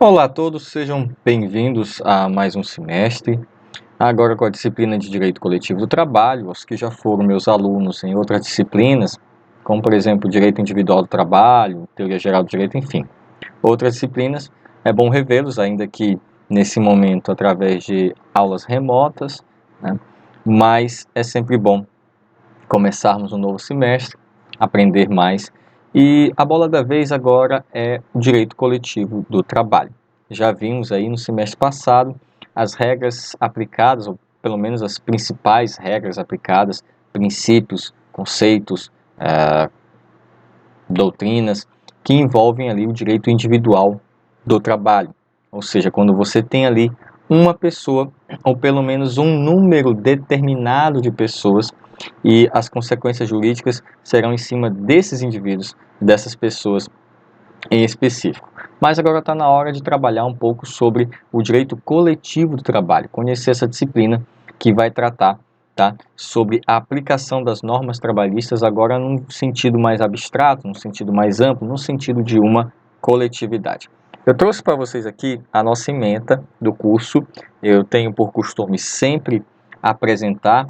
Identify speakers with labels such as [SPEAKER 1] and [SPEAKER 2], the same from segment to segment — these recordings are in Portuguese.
[SPEAKER 1] Olá a todos, sejam bem-vindos a mais um semestre. Agora com a disciplina de Direito Coletivo do Trabalho, os que já foram meus alunos em outras disciplinas, como por exemplo Direito Individual do Trabalho, Teoria Geral do Direito, enfim. Outras disciplinas, é bom revê-los, ainda que nesse momento através de aulas remotas, né? Mas é sempre bom começarmos um novo semestre, aprender mais. E a bola da vez agora é o direito coletivo do trabalho. Já vimos aí no semestre passado as regras aplicadas, ou pelo menos as principais regras aplicadas, princípios, conceitos, doutrinas, que envolvem ali o direito individual do trabalho. Ou seja, quando você tem ali uma pessoa, ou pelo menos um número determinado de pessoas, e as consequências jurídicas serão em cima desses indivíduos, dessas pessoas em específico. Mas agora está na hora de trabalhar um pouco sobre o direito coletivo do trabalho, conhecer essa disciplina que vai tratar, tá, sobre a aplicação das normas trabalhistas agora num sentido mais abstrato, num sentido mais amplo, no sentido de uma coletividade. Eu trouxe para vocês aqui a nossa ementa do curso. Eu tenho por costume sempre apresentar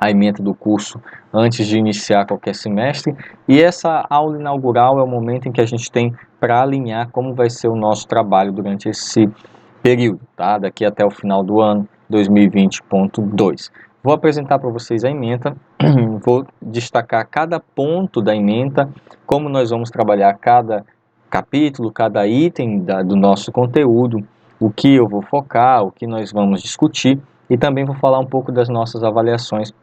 [SPEAKER 1] a ementa do curso antes de iniciar qualquer semestre, e essa aula inaugural é o momento em que a gente tem para alinhar como vai ser o nosso trabalho durante esse período, tá? Daqui até o final do ano 2020.2. Vou apresentar para vocês a ementa, vou destacar cada ponto da ementa, como nós vamos trabalhar cada capítulo, cada item do nosso conteúdo, o que eu vou focar, o que nós vamos discutir, e também vou falar um pouco das nossas avaliações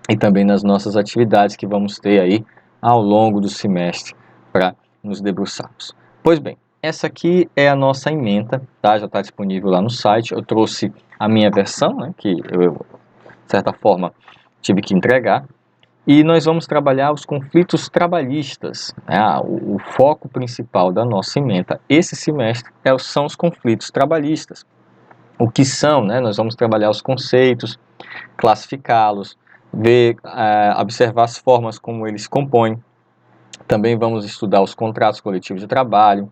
[SPEAKER 1] e também nas nossas atividades que vamos ter aí ao longo do semestre para nos debruçarmos. Pois bem, essa aqui é a nossa ementa, tá? Já está disponível lá no site. Eu trouxe a minha versão, né, que eu, de certa forma, tive que entregar. E nós vamos trabalhar os conflitos trabalhistas, né? O foco principal da nossa ementa esse semestre são os conflitos trabalhistas. O que são, né? Nós vamos trabalhar os conceitos, classificá-los, observar as formas como eles se compõem. Também vamos estudar os contratos coletivos de trabalho,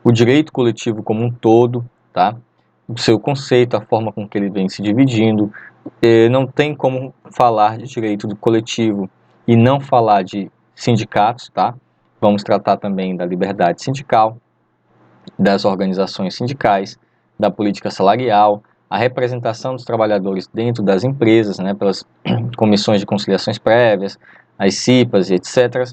[SPEAKER 1] o direito coletivo como um todo, tá? O seu conceito, a forma com que ele vem se dividindo. Não tem como falar de direito do coletivo e não falar de sindicatos, tá? Vamos tratar também da liberdade sindical, das organizações sindicais, da política salarial, a representação dos trabalhadores dentro das empresas, né, pelas comissões de conciliações prévias, as CIPAs, etc.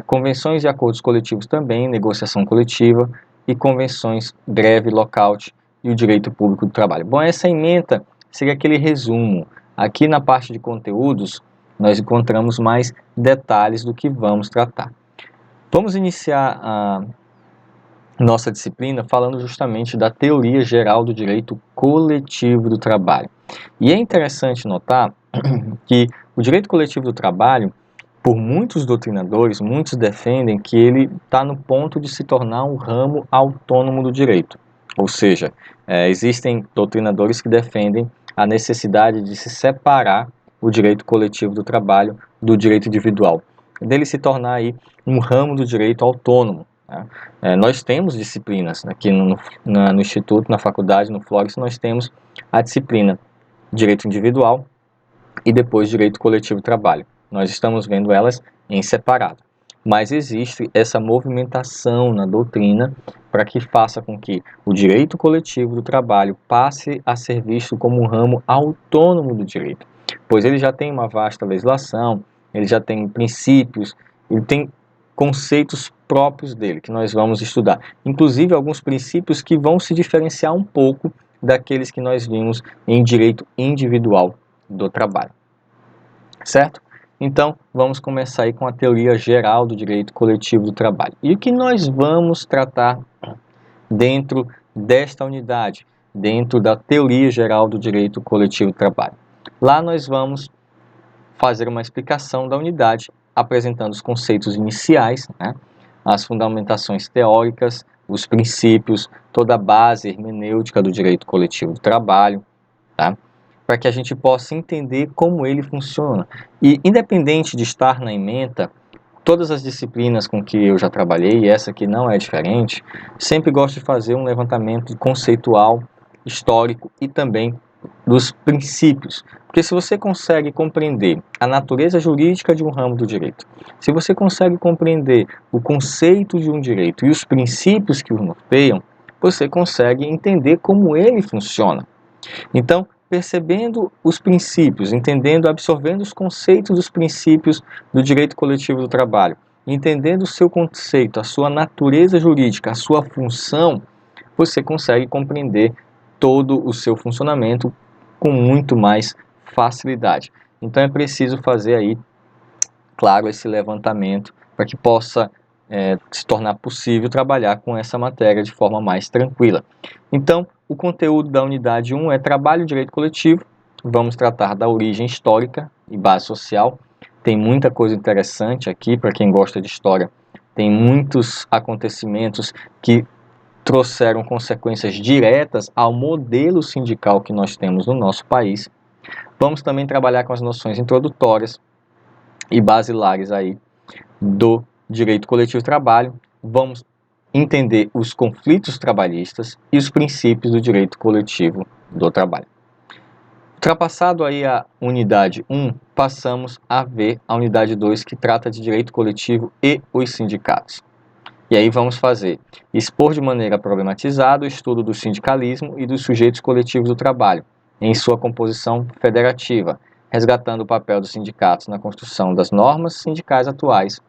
[SPEAKER 1] Convenções e acordos coletivos também, negociação coletiva e convenções, greve, lockout e o direito público do trabalho. Bom, essa ementa seria aquele resumo. Aqui na parte de conteúdos, nós encontramos mais detalhes do que vamos tratar. Vamos iniciar a nossa disciplina falando justamente da teoria geral do direito coletivo do trabalho. E é interessante notar que o direito coletivo do trabalho, por muitos doutrinadores, muitos defendem que ele está no ponto de se tornar um ramo autônomo do direito. Ou seja, existem doutrinadores que defendem a necessidade de se separar o direito coletivo do trabalho do direito individual, dele se tornar aí um ramo do direito autônomo. Nós temos disciplinas aqui no Instituto, na faculdade, no Flores, nós temos a disciplina Direito Individual e depois Direito Coletivo do Trabalho. Nós estamos vendo elas em separado. Mas existe essa movimentação na doutrina para que faça com que o direito coletivo do trabalho passe a ser visto como um ramo autônomo do direito, pois ele já tem uma vasta legislação, ele já tem princípios, ele tem conceitos próprios dele, que nós vamos estudar. Inclusive, alguns princípios que vão se diferenciar um pouco daqueles que nós vimos em direito individual do trabalho. Certo? Então, vamos começar aí com a teoria geral do direito coletivo do trabalho. E o que nós vamos tratar dentro desta unidade, dentro da teoria geral do direito coletivo do trabalho? Lá nós vamos fazer uma explicação da unidade, apresentando os conceitos iniciais, né, as fundamentações teóricas, os princípios, toda a base hermenêutica do direito coletivo do trabalho, tá? Para que a gente possa entender como ele funciona. E independente de estar na ementa, todas as disciplinas com que eu já trabalhei, e essa aqui não é diferente, sempre gosto de fazer um levantamento conceitual, histórico e também dos princípios. Porque se você consegue compreender a natureza jurídica de um ramo do direito, se você consegue compreender o conceito de um direito e os princípios que o norteiam, você consegue entender como ele funciona. Então, percebendo os princípios, entendendo, absorvendo os conceitos dos princípios do direito coletivo do trabalho, entendendo o seu conceito, a sua natureza jurídica, a sua função, você consegue compreender todo o seu funcionamento com muito mais facilidade. Então é preciso fazer aí, claro, esse levantamento para que possa se tornar possível trabalhar com essa matéria de forma mais tranquila. Então, o conteúdo da unidade 1 é trabalho e direito coletivo. Vamos tratar da origem histórica e base social. Tem muita coisa interessante aqui para quem gosta de história. Tem muitos acontecimentos que trouxeram consequências diretas ao modelo sindical que nós temos no nosso país. Vamos também trabalhar com as noções introdutórias e basilares aí do direito coletivo do trabalho. Vamos entender os conflitos trabalhistas e os princípios do direito coletivo do trabalho. Ultrapassado aí a unidade 1, passamos a ver a unidade 2, que trata de direito coletivo e os sindicatos. E aí vamos expor de maneira problematizada o estudo do sindicalismo e dos sujeitos coletivos do trabalho, em sua composição federativa, resgatando o papel dos sindicatos na construção das normas sindicais atuais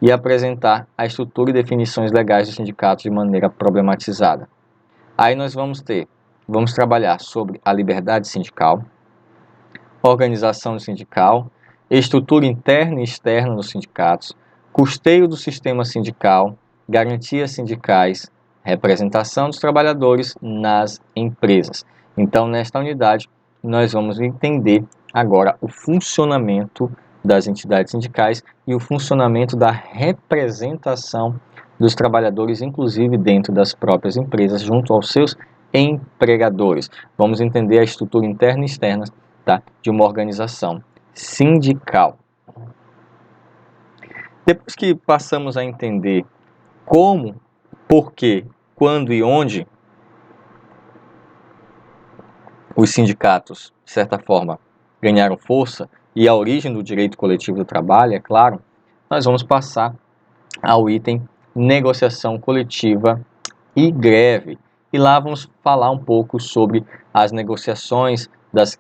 [SPEAKER 1] e apresentar a estrutura e definições legais dos sindicatos de maneira problematizada. Aí nós vamos trabalhar sobre a liberdade sindical, organização sindical, estrutura interna e externa dos sindicatos, custeio do sistema sindical, garantias sindicais, representação dos trabalhadores nas empresas. Então, nesta unidade, nós vamos entender agora o funcionamento das entidades sindicais e o funcionamento da representação dos trabalhadores, inclusive dentro das próprias empresas, junto aos seus empregadores. Vamos entender a estrutura interna e externa, tá, de uma organização sindical. Depois que passamos a entender como, por quê, quando e onde os sindicatos, de certa forma, ganharam força e a origem do direito coletivo do trabalho, é claro, nós vamos passar ao item negociação coletiva e greve. E lá vamos falar um pouco sobre as negociações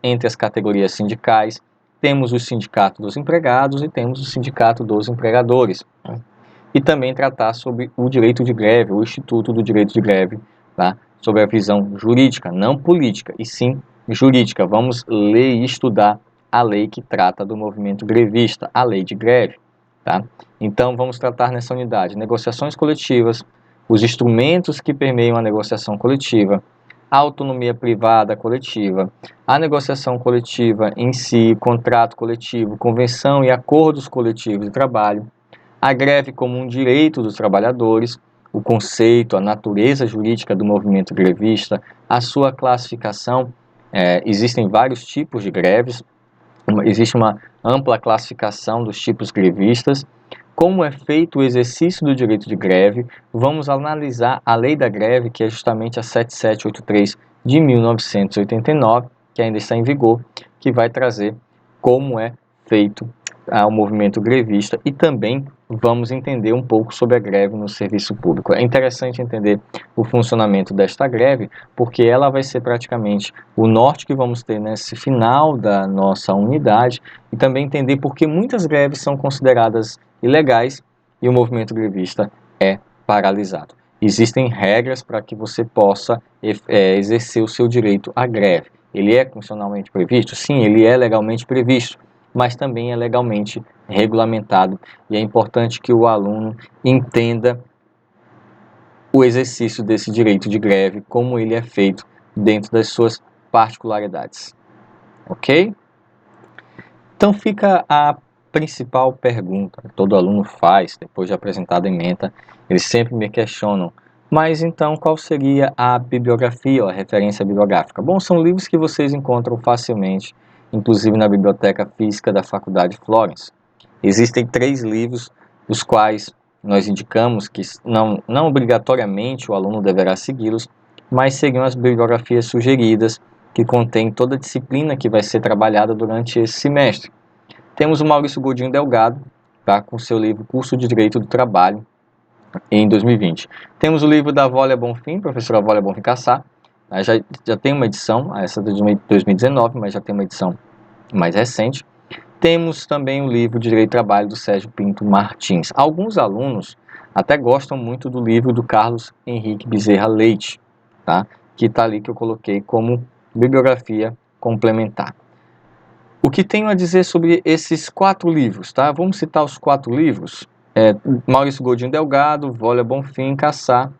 [SPEAKER 1] entre as categorias sindicais. Temos o sindicato dos empregados e temos o sindicato dos empregadores. E também tratar sobre o direito de greve, o Instituto do Direito de Greve, tá? Sobre a visão jurídica, não política, e sim jurídica. Vamos ler e estudar a lei que trata do movimento grevista, a lei de greve. Tá? Então, vamos tratar nessa unidade negociações coletivas, os instrumentos que permeiam a negociação coletiva, a autonomia privada coletiva, a negociação coletiva em si, contrato coletivo, convenção e acordos coletivos de trabalho, a greve como um direito dos trabalhadores, o conceito, a natureza jurídica do movimento grevista, a sua classificação. Existem vários tipos de greves, existe uma ampla classificação dos tipos grevistas. Como é feito o exercício do direito de greve, vamos analisar a lei da greve, que é justamente a 7783 de 1989, que ainda está em vigor, que vai trazer como é feito o movimento grevista, e também vamos entender um pouco sobre a greve no serviço público. É interessante entender o funcionamento desta greve, porque ela vai ser praticamente o norte que vamos ter nesse final da nossa unidade, e também entender por que muitas greves são consideradas ilegais e o movimento grevista é paralisado. Existem regras para que você possa exercer o seu direito à greve. Ele é constitucionalmente previsto? Sim, ele é legalmente previsto, mas também é legalmente regulamentado, e é importante que o aluno entenda o exercício desse direito de greve, como ele é feito dentro das suas particularidades. Ok? Então fica a principal pergunta que todo aluno faz depois de apresentar a ementa. Eles sempre me questionam: mas então qual seria a bibliografia ou a referência bibliográfica? Bom, são livros que vocês encontram facilmente, inclusive na biblioteca física da Faculdade Florence. Existem 3 livros os quais nós indicamos que não obrigatoriamente o aluno deverá segui-los, mas seguir as bibliografias sugeridas, que contém toda a disciplina que vai ser trabalhada durante esse semestre. Temos o Maurício Godinho Delgado, tá, com seu livro Curso de Direito do Trabalho, em 2020. Temos o livro da Wólia Bonfim, professora Wólia Bonfim Cassar, já tem uma edição, essa de 2019, mas já tem uma edição mais recente. Temos também o livro de Direito do Trabalho do Sérgio Pinto Martins. Alguns alunos até gostam muito do livro do Carlos Henrique Bezerra Leite, tá? Que está ali, que eu coloquei como bibliografia complementar. O que tenho a dizer sobre esses 4 livros, tá? Vamos citar os 4 livros. Maurício Godinho Delgado, Wólia Bonfim Cassar,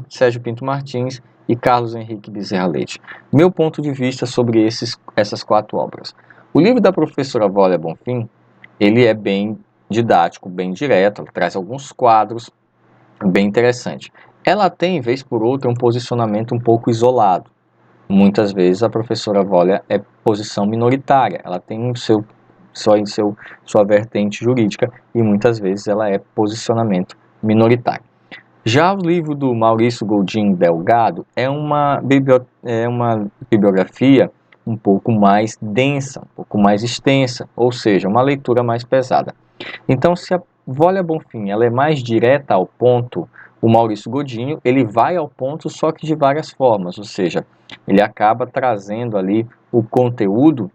[SPEAKER 1] Sérgio Pinto Martins e Carlos Henrique Bezerra Leite. Meu ponto de vista sobre essas 4 obras. O livro da professora Wólia Bonfim, ele é bem didático, bem direto, ela traz alguns quadros bem interessantes. Ela tem, vez por outra, um posicionamento um pouco isolado. Muitas vezes a professora Wólia é posição minoritária, ela tem sua vertente jurídica e muitas vezes ela é posicionamento minoritário. Já o livro do Maurício Godinho Delgado é uma bibliografia um pouco mais densa, um pouco mais extensa, ou seja, uma leitura mais pesada. Então, se a Wólia Bonfim ela é mais direta ao ponto, o Maurício Godinho ele vai ao ponto, só que de várias formas, ou seja, ele acaba trazendo ali o conteúdo,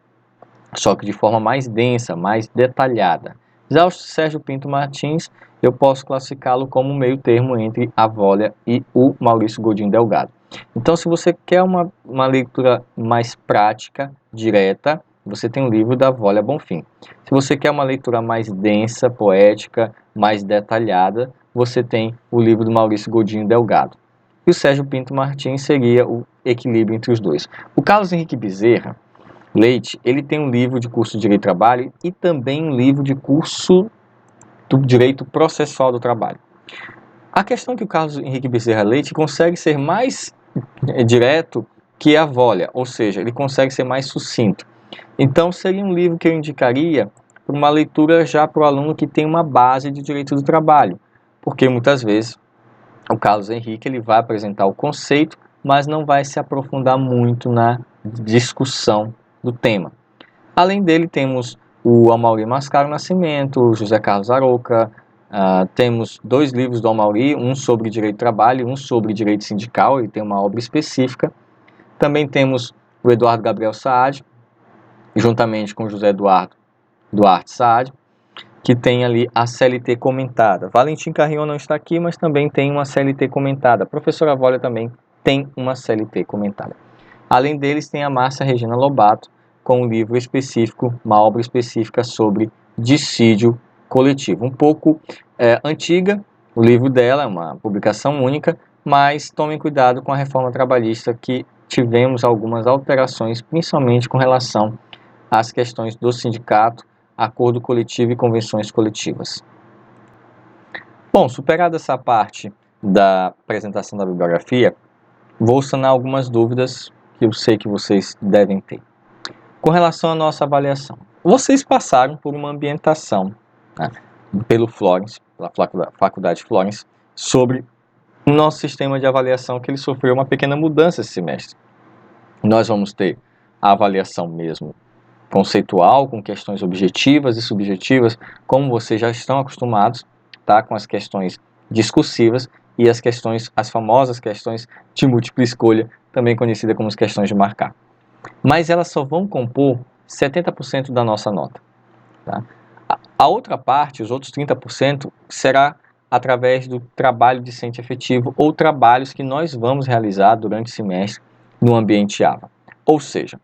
[SPEAKER 1] só que de forma mais densa, mais detalhada. Já o Sérgio Pinto Martins, eu posso classificá-lo como meio termo entre a Wólia e o Maurício Godinho Delgado. Então, se você quer uma leitura mais prática, direta, você tem o livro da Wólia Bonfim. Se você quer uma leitura mais densa, poética, mais detalhada, você tem o livro do Maurício Godinho Delgado. E o Sérgio Pinto Martins seria o equilíbrio entre os dois. O Carlos Henrique Bezerra Leite, ele tem um livro de curso de Direito do Trabalho e também um livro de curso do Direito Processual do Trabalho. A questão é que o Carlos Henrique Bezerra Leite consegue ser mais direto que a Wólia, ou seja, ele consegue ser mais sucinto. Então, seria um livro que eu indicaria para uma leitura já para o aluno que tem uma base de Direito do Trabalho, porque muitas vezes o Carlos Henrique ele vai apresentar o conceito, mas não vai se aprofundar muito na discussão do tema. Além dele, temos o Amaury Mascaro Nascimento, o José Carlos Aroca, temos 2 livros do Amaury, um sobre direito do trabalho e um sobre direito sindical, ele tem uma obra específica. Também temos o Eduardo Gabriel Saad, juntamente com o José Eduardo Duarte Saad, que tem ali a CLT comentada. Valentim Carrion não está aqui, mas também tem uma CLT comentada. A professora Wólia também tem uma CLT comentada. Além deles, tem a Márcia Regina Lobato, com um livro específico, uma obra específica sobre dissídio coletivo. Um pouco antiga, o livro dela é uma publicação única, mas tomem cuidado com a reforma trabalhista, que tivemos algumas alterações, principalmente com relação às questões do sindicato, acordo coletivo e convenções coletivas. Bom, superada essa parte da apresentação da bibliografia, vou sanar algumas dúvidas que eu sei que vocês devem ter. Com relação à nossa avaliação, vocês passaram por uma ambientação, né, pelo Florence, pela Faculdade Florence, sobre o nosso sistema de avaliação, que ele sofreu uma pequena mudança esse semestre. Nós vamos ter a avaliação mesmo conceitual, com questões objetivas e subjetivas, como vocês já estão acostumados, tá, com as questões discursivas e as famosas questões de múltipla escolha, também conhecida como as questões de marcar. Mas elas só vão compor 70% da nossa nota. Tá? A outra parte, os outros 30%, será através do trabalho discente efetivo ou trabalhos que nós vamos realizar durante o semestre no ambiente AVA. Ou seja,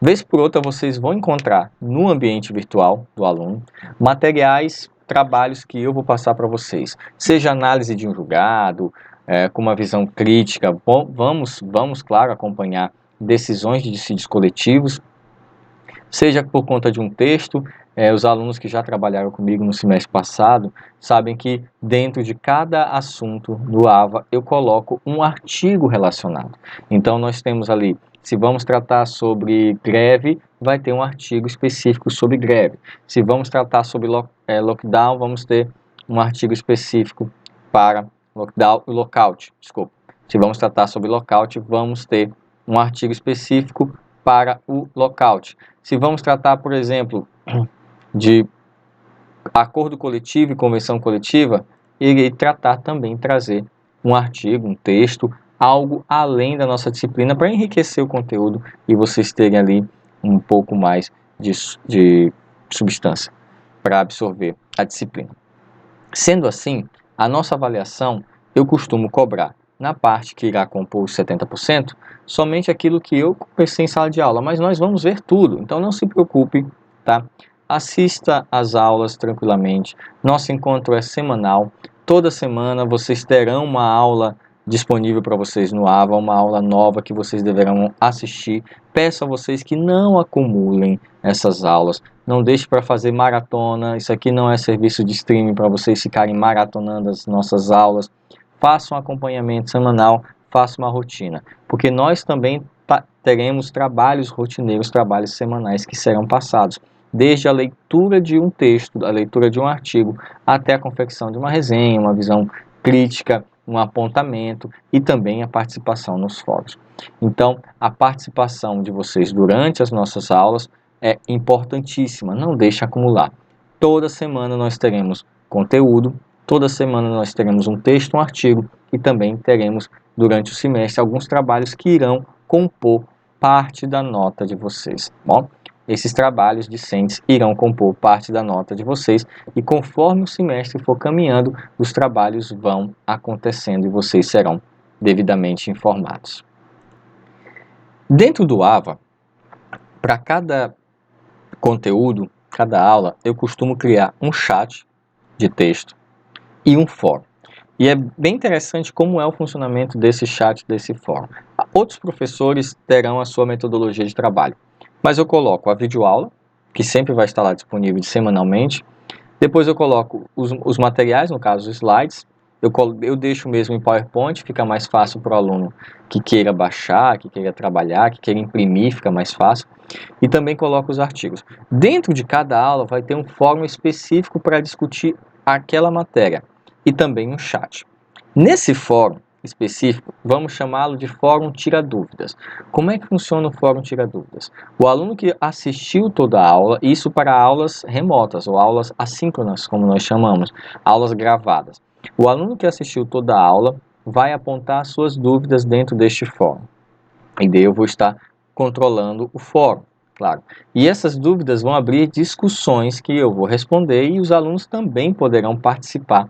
[SPEAKER 1] vez por outra vocês vão encontrar no ambiente virtual do aluno materiais, trabalhos que eu vou passar para vocês. Seja análise de um julgado, com uma visão crítica, vamos, claro, acompanhar decisões de dissídios coletivos, seja por conta de um texto. Os alunos que já trabalharam comigo no semestre passado sabem que dentro de cada assunto do AVA eu coloco um artigo relacionado. Então nós temos ali, se vamos tratar sobre greve, vai ter um artigo específico sobre greve. Se vamos tratar sobre lockdown, vamos ter um artigo específico para lockout. Desculpa. Se vamos tratar sobre lockout, vamos ter um artigo específico para o lockout. Se vamos tratar, por exemplo, de acordo coletivo e convenção coletiva, irei trazer um artigo, um texto, algo além da nossa disciplina para enriquecer o conteúdo e vocês terem ali um pouco mais de substância para absorver a disciplina. Sendo assim, a nossa avaliação eu costumo cobrar na parte que irá compor os 70%, somente aquilo que eu conversei em sala de aula, mas nós vamos ver tudo, então não se preocupe, tá? Assista às aulas tranquilamente, nosso encontro é semanal, toda semana vocês terão uma aula disponível para vocês no AVA, uma aula nova que vocês deverão assistir. Peço a vocês que não acumulem essas aulas, não deixe para fazer maratona, isso aqui não é serviço de streaming para vocês ficarem maratonando as nossas aulas. Faça um acompanhamento semanal, faça uma rotina, porque nós também teremos trabalhos rotineiros, trabalhos semanais que serão passados, desde a leitura de um texto, a leitura de um artigo, até a confecção de uma resenha, uma visão crítica, um apontamento e também a participação nos fóruns. Então, a participação de vocês durante as nossas aulas é importantíssima, não deixe acumular. Toda semana nós teremos conteúdo, toda semana nós teremos um texto, um artigo e também teremos durante o semestre alguns trabalhos que irão compor parte da nota de vocês. Bom, esses trabalhos discentes irão compor parte da nota de vocês e conforme o semestre for caminhando, os trabalhos vão acontecendo e vocês serão devidamente informados. Dentro do AVA, para cada conteúdo, cada aula, eu costumo criar um chat de texto e um fórum. E é bem interessante como é o funcionamento desse chat, desse fórum. Outros professores terão a sua metodologia de trabalho, mas eu coloco a videoaula, que sempre vai estar lá disponível semanalmente. Depois eu coloco os materiais, no caso os slides. Eu deixo mesmo em PowerPoint, fica mais fácil para o aluno que queira baixar, que queira trabalhar, que queira imprimir, fica mais fácil. E também coloco os artigos. Dentro de cada aula vai ter um fórum específico para discutir aquela matéria e também um chat. Nesse fórum específico, vamos chamá-lo de Fórum Tira Dúvidas. Como é que funciona o Fórum Tira Dúvidas? O aluno que assistiu toda a aula, isso para aulas remotas ou aulas assíncronas, como nós chamamos, aulas gravadas. O aluno que assistiu toda a aula vai apontar suas dúvidas dentro deste fórum. E daí eu vou estar controlando o fórum, claro. E essas dúvidas vão abrir discussões que eu vou responder e os alunos também poderão participar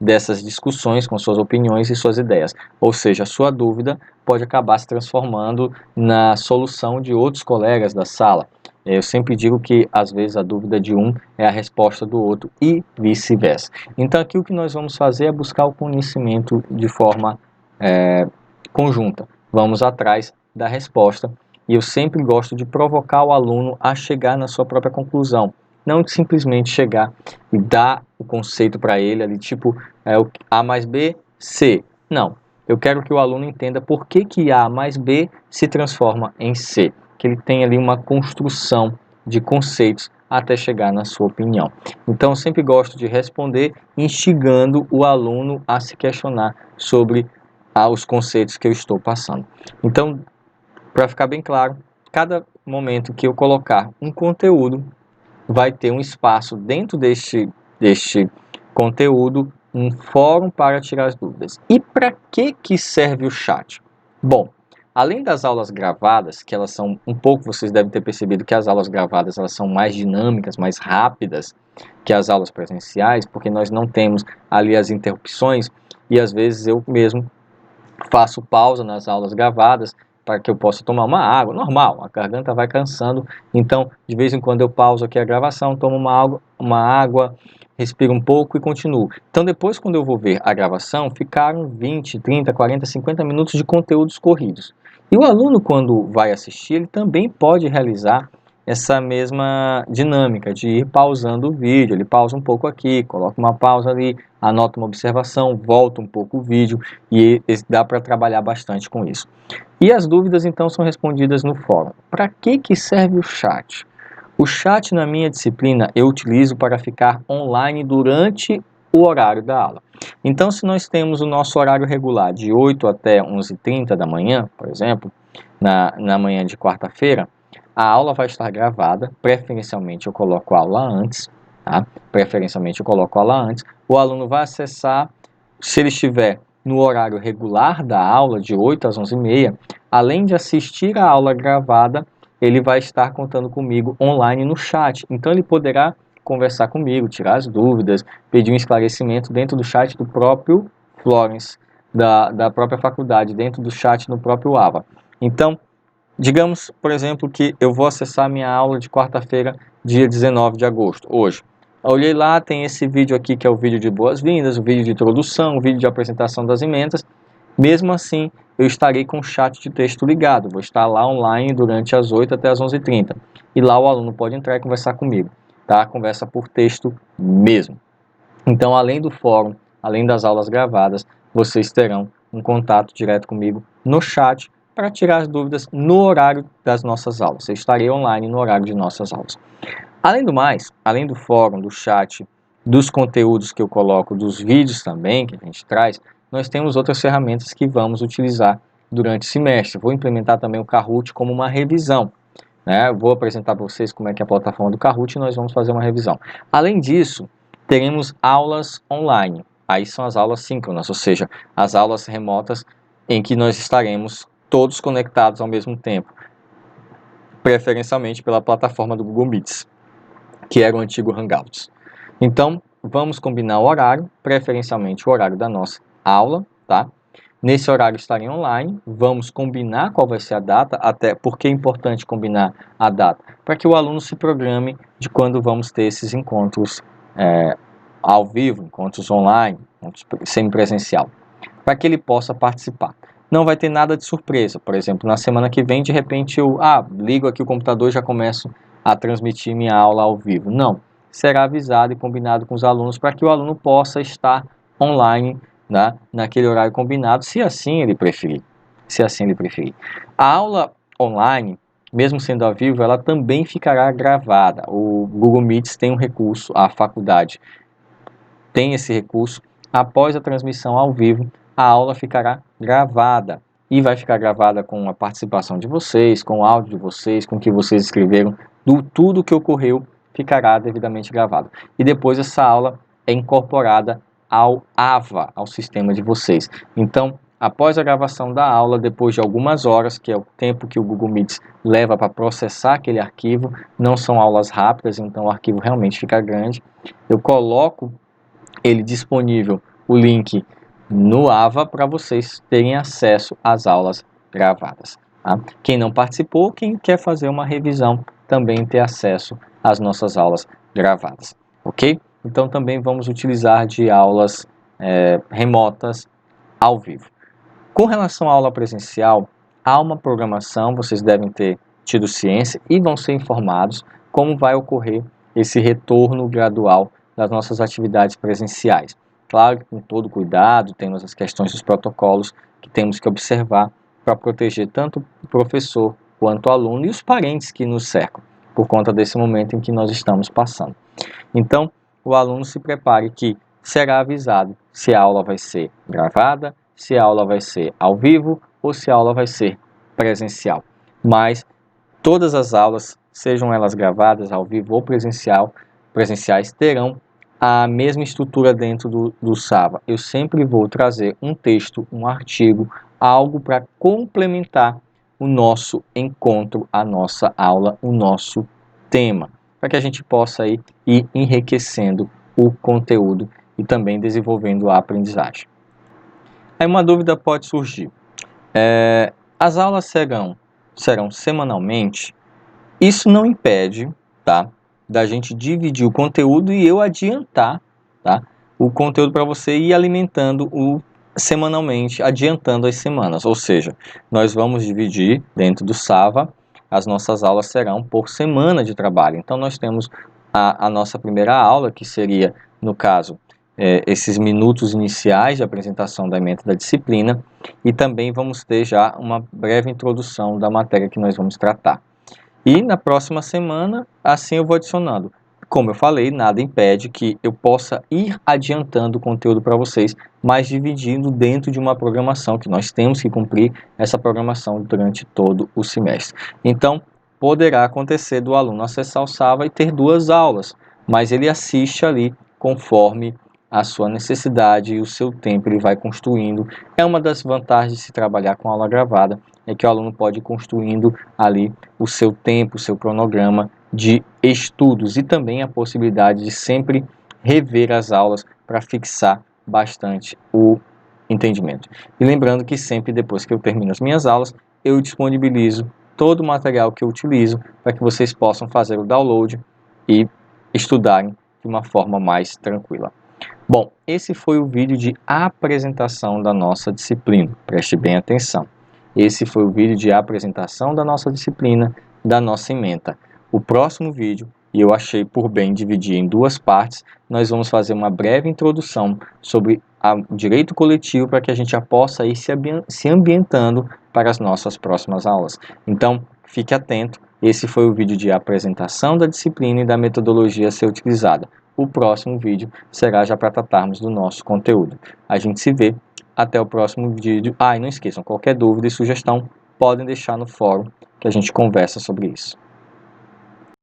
[SPEAKER 1] dessas discussões com suas opiniões e suas ideias. Ou seja, a sua dúvida pode acabar se transformando na solução de outros colegas da sala. Eu sempre digo que, às vezes, a dúvida de um é a resposta do outro e vice-versa. Então, aqui o que nós vamos fazer é buscar o conhecimento de forma conjunta. Vamos atrás da resposta e eu sempre gosto de provocar o aluno a chegar na sua própria conclusão. Não simplesmente chegar e dar o conceito para ele ali, tipo A mais B, C. Não, eu quero que o aluno entenda por que A mais B se transforma em C. Que ele tenha ali uma construção de conceitos até chegar na sua opinião. Então, eu sempre gosto de responder instigando o aluno a se questionar sobre os conceitos que eu estou passando. Então, para ficar bem claro, cada momento que eu colocar um conteúdo, vai ter um espaço dentro deste conteúdo, um fórum para tirar as dúvidas. E para que serve o chat? Bom, além das aulas gravadas, que elas são um pouco, vocês devem ter percebido que as aulas gravadas elas são mais dinâmicas, mais rápidas que as aulas presenciais, porque nós não temos ali as interrupções e às vezes eu mesmo faço pausa nas aulas gravadas para que eu possa tomar uma água, normal, a garganta vai cansando, então de vez em quando eu pauso aqui a gravação, tomo uma água, respiro um pouco e continuo. Então depois quando eu vou ver a gravação, ficaram 20, 30, 40, 50 minutos de conteúdos corridos. E o aluno quando vai assistir, ele também pode realizar essa mesma dinâmica de ir pausando o vídeo, ele pausa um pouco aqui, coloca uma pausa ali, anota uma observação, volta um pouco o vídeo e dá para trabalhar bastante com isso. E as dúvidas então são respondidas no fórum. Para que serve o chat? O chat na minha disciplina eu utilizo para ficar online durante o horário da aula. Então, se nós temos o nosso horário regular de 8 até 11h30 da manhã, por exemplo, na manhã de quarta-feira, a aula vai estar gravada, preferencialmente eu coloco a aula antes, tá? Preferencialmente eu coloco a aula antes, o aluno vai acessar, se ele estiver no horário regular da aula, de 8 às 11h30, além de assistir a aula gravada, ele vai estar contando comigo online no chat, então ele poderá conversar comigo, tirar as dúvidas, pedir um esclarecimento dentro do chat do próprio Florence, da própria faculdade, dentro do chat no próprio AVA. Então, digamos, por exemplo, que eu vou acessar minha aula de quarta-feira, dia 19 de agosto, hoje. Eu olhei lá, tem esse vídeo aqui que é o vídeo de boas-vindas, o vídeo de introdução, o vídeo de apresentação das emendas. Mesmo assim, eu estarei com o chat de texto ligado, vou estar lá online durante as 8 até as 11h30. E lá o aluno pode entrar e conversar comigo, tá? Conversa por texto mesmo. Então, além do fórum, além das aulas gravadas, vocês terão um contato direto comigo no chat para tirar as dúvidas no horário das nossas aulas. Eu estarei online no horário de nossas aulas. Além do mais, além do fórum, do chat, dos conteúdos que eu coloco, dos vídeos também que a gente traz, nós temos outras ferramentas que vamos utilizar durante o semestre. Vou implementar também o Kahoot como uma revisão, né? Vou apresentar para vocês como é que é a plataforma do Kahoot e nós vamos fazer uma revisão. Além disso, teremos aulas online. Aí são as aulas síncronas, ou seja, as aulas remotas em que nós estaremos todos conectados ao mesmo tempo, preferencialmente pela plataforma do Google Meets, que era o antigo Hangouts. Então, vamos combinar o horário, preferencialmente o horário da nossa aula, tá? Nesse horário estarem online, vamos combinar qual vai ser a data, até porque é importante combinar a data, para que o aluno se programe de quando vamos ter esses encontros ao vivo, encontros online, encontros semipresencial, para que ele possa participar. Não vai ter nada de surpresa, por exemplo, na semana que vem, de repente eu ligo aqui o computador e já começo a transmitir minha aula ao vivo. Não, será avisado e combinado com os alunos para que o aluno possa estar online, né, naquele horário combinado, se assim ele preferir. Se assim ele preferir. A aula online, mesmo sendo ao vivo, ela também ficará gravada. O Google Meets tem um recurso, a faculdade tem esse recurso. Após a transmissão ao vivo, a aula ficará gravada. E vai ficar gravada com a participação de vocês, com o áudio de vocês, com o que vocês escreveram, tudo que ocorreu ficará devidamente gravado. E depois essa aula é incorporada ao AVA, ao sistema de vocês. Então, após a gravação da aula, depois de algumas horas, que é o tempo que o Google Meets leva para processar aquele arquivo, não são aulas rápidas, então o arquivo realmente fica grande, eu coloco ele disponível, o link no AVA, para vocês terem acesso às aulas gravadas. Tá? Quem não participou, quem quer fazer uma revisão, também ter acesso às nossas aulas gravadas. Ok? Então também vamos utilizar de aulas remotas ao vivo. Com relação à aula presencial, há uma programação, vocês devem ter tido ciência e vão ser informados como vai ocorrer esse retorno gradual das nossas atividades presenciais. Claro que com todo cuidado, temos as questões dos protocolos que temos que observar para proteger tanto o professor quanto o aluno e os parentes que nos cercam, por conta desse momento em que nós estamos passando. Então, o aluno se prepare que será avisado se a aula vai ser gravada, se a aula vai ser ao vivo ou se a aula vai ser presencial. Mas todas as aulas, sejam elas gravadas, ao vivo ou presenciais, terão a mesma estrutura dentro do Sava. Eu sempre vou trazer um texto, um artigo, algo para complementar o nosso encontro, a nossa aula, o nosso tema, para que a gente possa ir enriquecendo o conteúdo e também desenvolvendo a aprendizagem. Aí uma dúvida pode surgir. As aulas serão semanalmente? Isso não impede, tá, da gente dividir o conteúdo e eu adiantar, tá, o conteúdo para você ir alimentando semanalmente, adiantando as semanas. Ou seja, nós vamos dividir dentro do Sava, as nossas aulas serão por semana de trabalho. Então nós temos a nossa primeira aula, que seria, no caso, esses minutos iniciais de apresentação da ementa da disciplina, e também vamos ter já uma breve introdução da matéria que nós vamos tratar. E na próxima semana, assim eu vou adicionando como eu falei, nada impede que eu possa ir adiantando o conteúdo para vocês, mas dividindo dentro de uma programação, que nós temos que cumprir essa programação durante todo o semestre. Então, poderá acontecer do aluno acessar o Sava e ter 2 aulas, mas ele assiste ali conforme a sua necessidade e o seu tempo ele vai construindo. É uma das vantagens de se trabalhar com aula gravada, é que o aluno pode ir construindo ali o seu tempo, o seu cronograma de estudos e também a possibilidade de sempre rever as aulas para fixar bastante o entendimento. E lembrando que sempre depois que eu termino as minhas aulas, eu disponibilizo todo o material que eu utilizo para que vocês possam fazer o download e estudarem de uma forma mais tranquila. Bom, esse foi o vídeo de apresentação da nossa disciplina, preste bem atenção. Esse foi o vídeo de apresentação da nossa disciplina, da nossa ementa. O próximo vídeo, e eu achei por bem dividir em 2 partes, nós vamos fazer uma breve introdução sobre o direito coletivo para que a gente já possa ir se ambientando para as nossas próximas aulas. Então, fique atento, esse foi o vídeo de apresentação da disciplina e da metodologia a ser utilizada. O próximo vídeo será já para tratarmos do nosso conteúdo. A gente se vê, até o próximo vídeo. E não esqueçam, qualquer dúvida e sugestão, podem deixar no fórum que a gente conversa sobre isso.